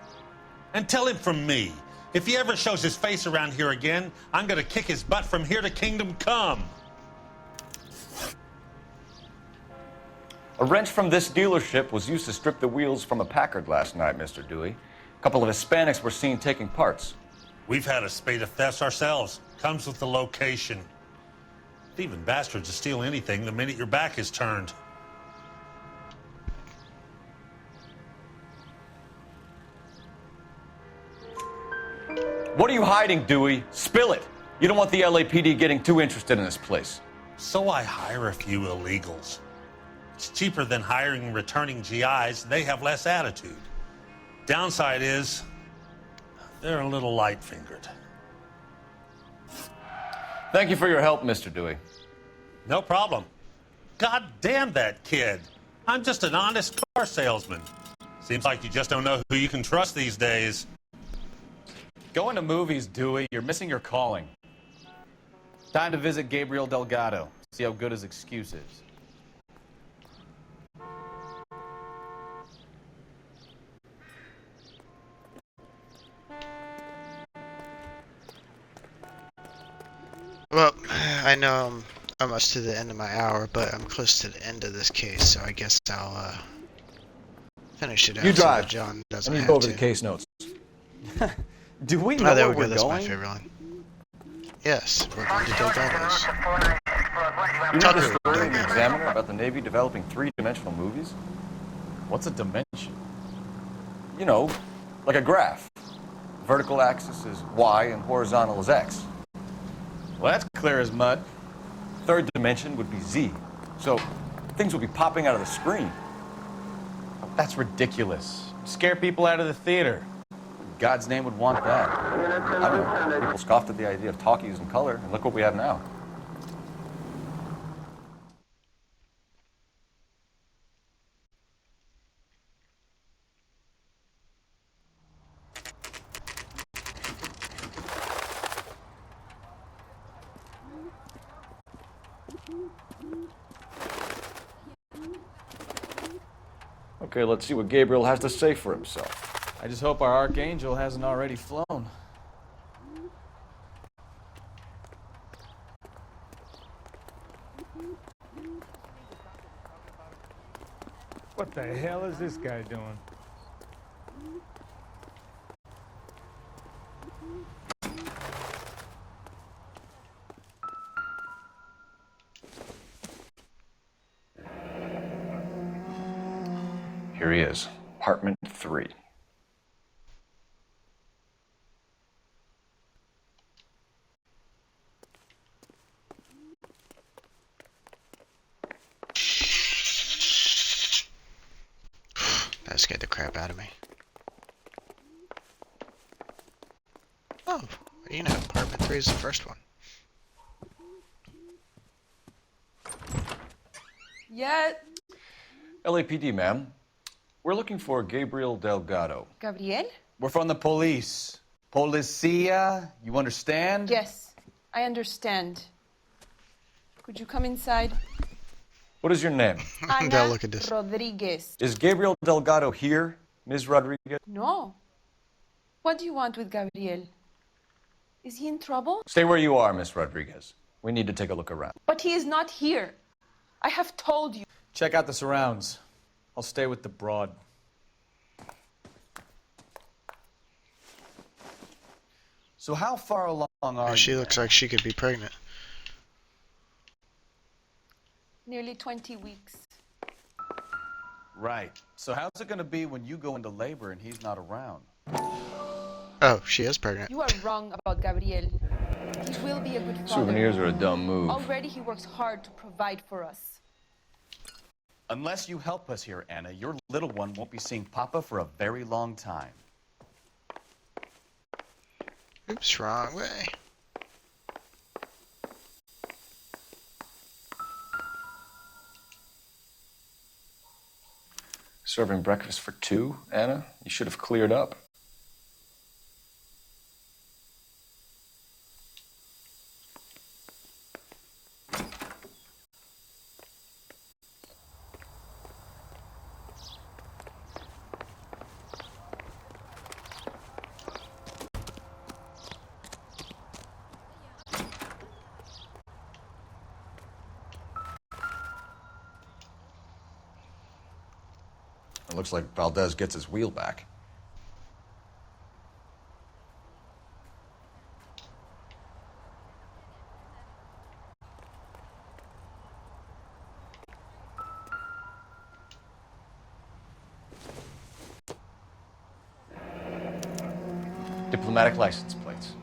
And tell him from me, if he ever shows his face around here again, I'm gonna kick his butt from here to Kingdom Come. A wrench from this dealership was used to strip the wheels from a Packard last night, Mr. Dewey. A couple of Hispanics were seen taking parts. We've had a spate of thefts ourselves. Comes with the location. Thieving bastards to steal anything the minute your back is turned. What are you hiding, Dewey? Spill it. You don't want the LAPD getting too interested in this place. So I hire a few illegals. It's cheaper than hiring returning GIs. They have less attitude. Downside is, they're a little light-fingered. Thank you for your help, Mr. Dewey. No problem. God damn that kid. I'm just an honest car salesman. Seems like you just don't know who you can trust these days. Going to movies, Dewey. You're missing your calling. Time to visit Gabriel Delgado. See how good his excuse is. Well, I know I'm almost to the end of my hour, but I'm close to the end of this case, so I guess I'll finish it out. You so drive. that John I doesn't need to have go over to. the case notes. Do we Oh, know there where we go. we're That's my going? favorite line. Yes, we're going to Delgado's. You read the story in the Examiner about the Navy developing three-dimensional movies? What's a dimension? You know, like a graph. Vertical axis is Y and horizontal is X. Well, that's clear as mud. Third dimension would be Z. So things would be popping out of the screen. That's ridiculous. Scare people out of the theater. God's name would want that. I don't know. People scoffed at the idea of talkies in color, and look what we have now. Okay, let's see what Gabriel has to say for himself. I just hope our archangel hasn't already flown. What the hell is this guy doing? Here he is, apartment 3. That scared the crap out of me. Oh, you know, apartment 3 is the first one. Yeah. LAPD, ma'am. We're looking for Gabriel Delgado. Gabriel? We're from the police. Policia, you understand? Yes, I understand. Could you come inside? What is your name? Ana Look at this. Rodriguez. Is Gabriel Delgado here, Ms. Rodriguez? No. What do you want with Gabriel? Is he in trouble? Stay where you are, Ms. Rodriguez. We need to take a look around. But he is not here. I have told you. Check out the surrounds. I'll stay with the broad. So how far along are She you? looks like she could be pregnant. Nearly 20 weeks. Right. So how's it going to be when you go into labor and he's not around? Oh, she is pregnant. You are wrong about Gabriel. He will be a good father. Souvenirs are a dumb move. Already he works hard to provide for us. Unless you help us here, Anna, your little one won't be seeing Papa for a very long time. Oops, wrong way. Serving breakfast for 2, Anna? You should have cleared up. It looks like Valdez gets his wheel back. Diplomatic license plates.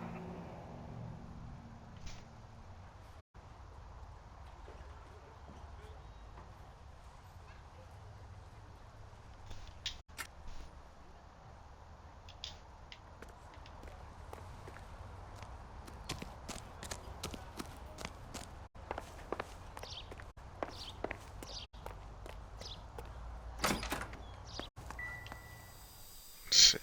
Let's see.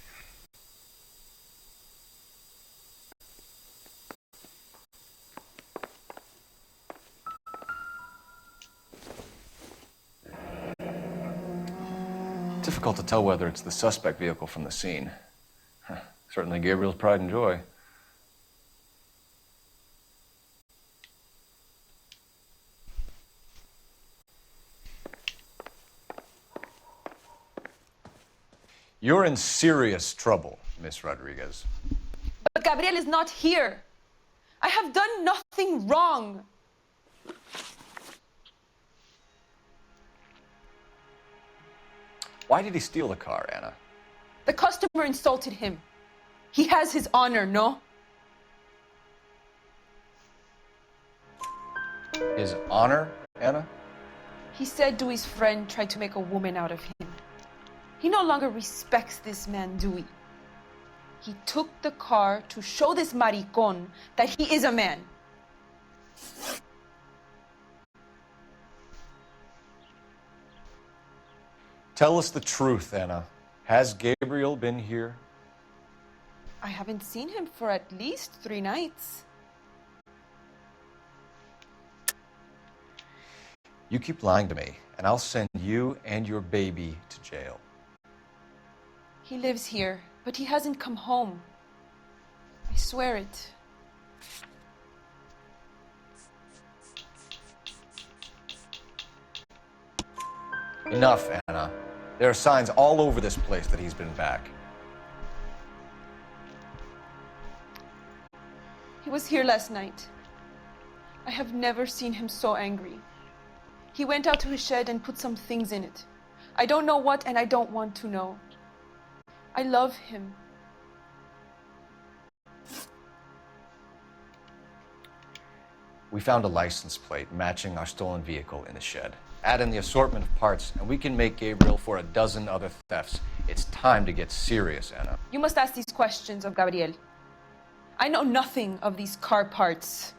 Difficult to tell whether it's the suspect vehicle from the scene. Certainly Gabriel's pride and joy. You're in serious trouble, Miss Rodriguez. But Gabriel is not here. I have done nothing wrong. Why did he steal the car, Anna? The customer insulted him. He has his honor, no? His honor, Anna? He said Dewey's friend tried to make a woman out of him. He no longer respects this man, Dewey. He took the car to show this maricon that he is a man. Tell us the truth, Anna. Has Gabriel been here? I haven't seen him for at least 3 nights. You keep lying to me, and I'll send you and your baby to jail. He lives here, but he hasn't come home. I swear it. Enough, Anna. There are signs all over this place that he's been back. He was here last night. I have never seen him so angry. He went out to his shed and put some things in it. I don't know what, and I don't want to know. I love him. We found a license plate matching our stolen vehicle in the shed. Add in the assortment of parts, and we can make Gabriel for a dozen other thefts. It's time to get serious, Anna. You must ask these questions of Gabriel. I know nothing of these car parts.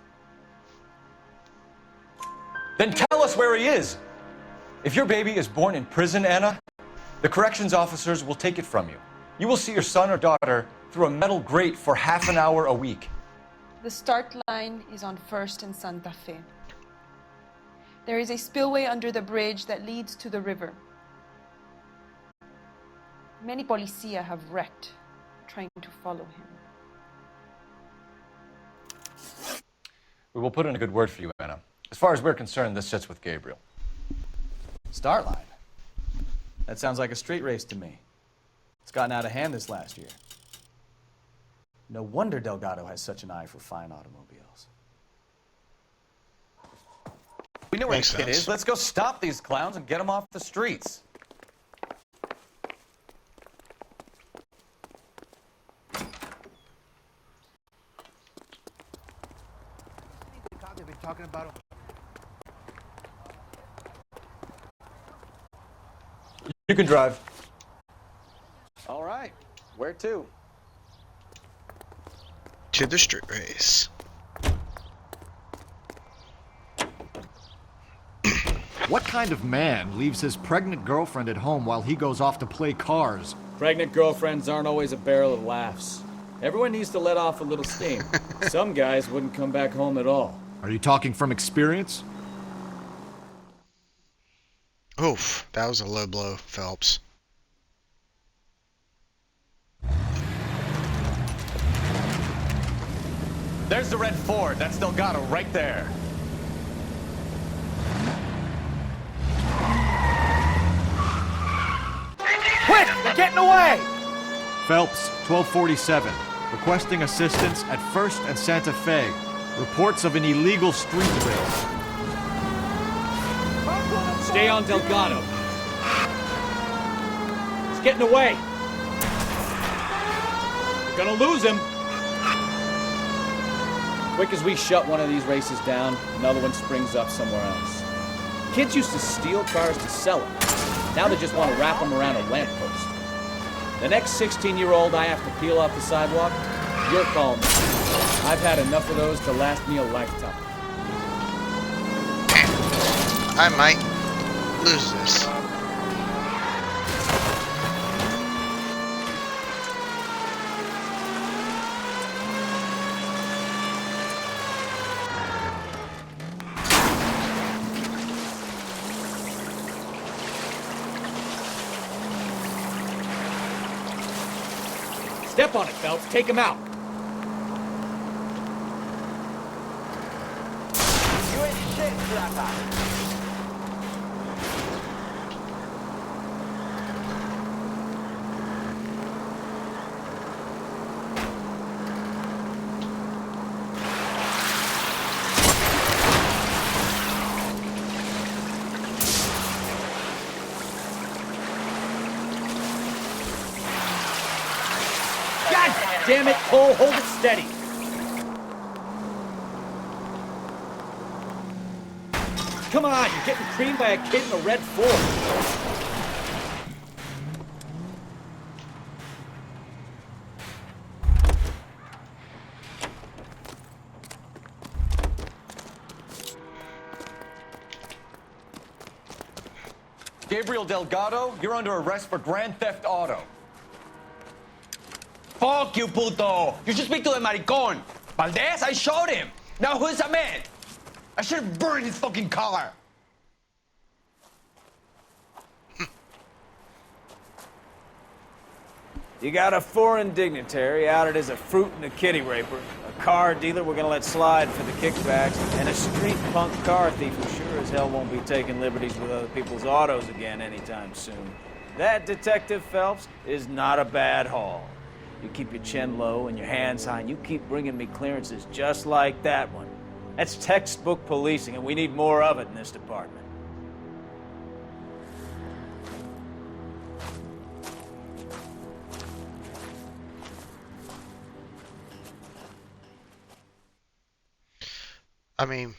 Then tell us where he is. If your baby is born in prison, Anna, the corrections officers will take it from you. You will see your son or daughter through a metal grate for half an hour a week. The start line is on 1st and Santa Fe. There is a spillway under the bridge that leads to the river. Many policia have wrecked trying to follow him. We will put in a good word for you, Anna. As far as we're concerned, this sits with Gabriel. Start line? That sounds like a street race to me. It's gotten out of hand this last year. No wonder Delgado has such an eye for fine automobiles. We know where the kid is. Let's go stop these clowns and get them off the streets. They've been talking about him. You can drive. All right. Where to? To the street race. What kind of man leaves his pregnant girlfriend at home while he goes off to play cars? Pregnant girlfriends aren't always a barrel of laughs. Everyone needs to let off a little steam. Some guys wouldn't come back home at all. Are you talking from experience? Oof, that was a low blow, Phelps. There's the red Ford. That's Delgado right there. Quick! They're getting away! Phelps, 1247. Requesting assistance at 1st and Santa Fe. Reports of an illegal street race. Stay on Delgado. He's getting away. We're gonna lose him. Quick as we shut one of these races down, another one springs up somewhere else. Kids used to steal cars to sell them. Now they just want to wrap them around a lamppost. The next 16-year-old I have to peel off the sidewalk, you're calling me. I've had enough of those to last me a lifetime. I might lose this. Step on it, Phelps. Take him out. You ain't shit, Plata. Damn it, Cole, hold it steady. Come on, you're getting creamed by a kid in a red Ford. Gabriel Delgado, you're under arrest for grand theft auto. Fuck you, puto! You should speak to the maricon! Valdez, I showed him! Now who's a man? I should have burned his fucking car! You got a foreign dignitary outed as a fruit and a kitty raper, a car dealer we're gonna let slide for the kickbacks, and a street punk car thief who sure as hell won't be taking liberties with other people's autos again anytime soon. That, Detective Phelps, is not a bad haul. You keep your chin low and your hands high, and you keep bringing me clearances just like that one. That's textbook policing, and we need more of it in this department. I mean,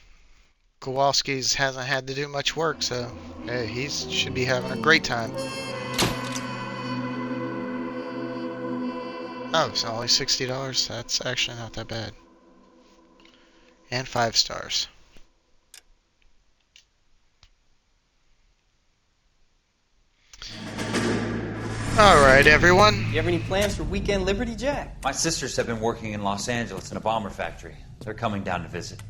Kowalski's hasn't had to do much work, so hey, he should be having a great time. Oh, it's only $60. That's actually not that bad. And 5 stars. Alright, everyone. You have any plans for Weekend Liberty, Jack? My sisters have been working in Los Angeles in a bomber factory. They're coming down to visit.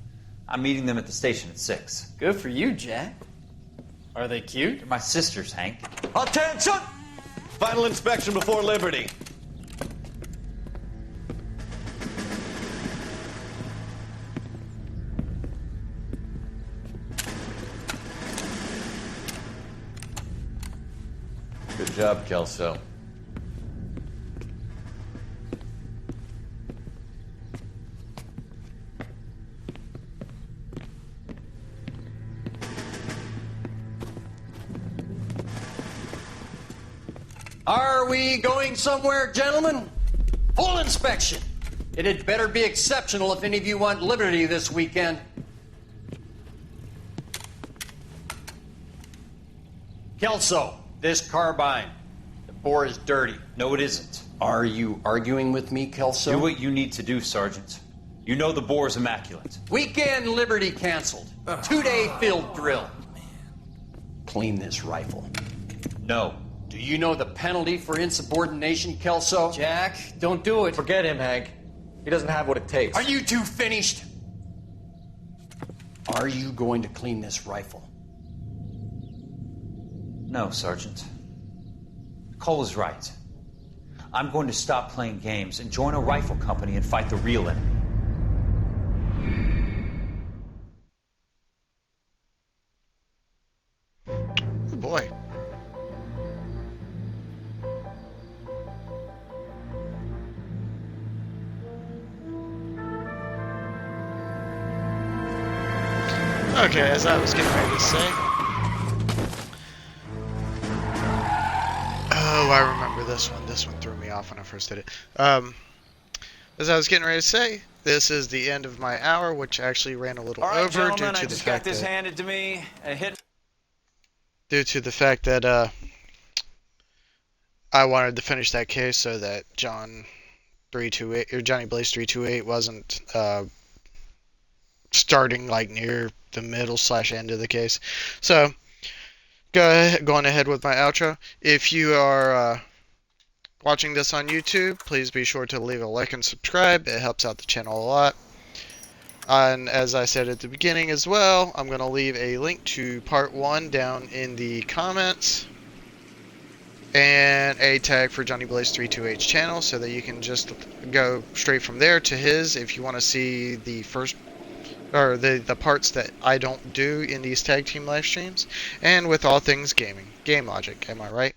I'm meeting them at the station at 6. Good for you, Jack. Are they cute? They're my sisters, Hank. Attention! Final inspection before Liberty. Good job, Kelso. Are we going somewhere, gentlemen? Full inspection. It had better be exceptional if any of you want liberty this weekend. Kelso, this carbine. The bore is dirty. No, it isn't. Are you arguing with me, Kelso? Do what you need to do, Sergeant. You know the bore's immaculate. Weekend liberty canceled. 2-day field drill. Clean this rifle. No. Do you know the penalty for insubordination, Kelso? Jack, don't do it. Forget him, Hank. He doesn't have what it takes. Are you two finished? Are you going to clean this rifle? No, Sergeant. Cole is right. I'm going to stop playing games and join a rifle company and fight the real enemy. Oh boy. Okay, as I was getting ready to say. Oh, I remember this one. This one threw me off when I first did it. As I was getting ready to say, this is the end of my hour, which actually ran a little All right, over gentlemen, due I to the just got fact this that handed to me. A hit. I wanted to finish that case so that Johnny Blaze 328 wasn't starting like near the middle / end of the case. So going ahead with my outro. If you are watching this on YouTube, please be sure to leave a like and subscribe. It helps out the channel a lot. And as I said at the beginning as well, I'm going to leave a link to part 1 down in the comments. And a tag for Johnny Blaze 328's channel so that you can just go straight from there to his if you want to see the first or the parts that I don't do in these tag team live streams, and with all things gaming, game logic, am I right?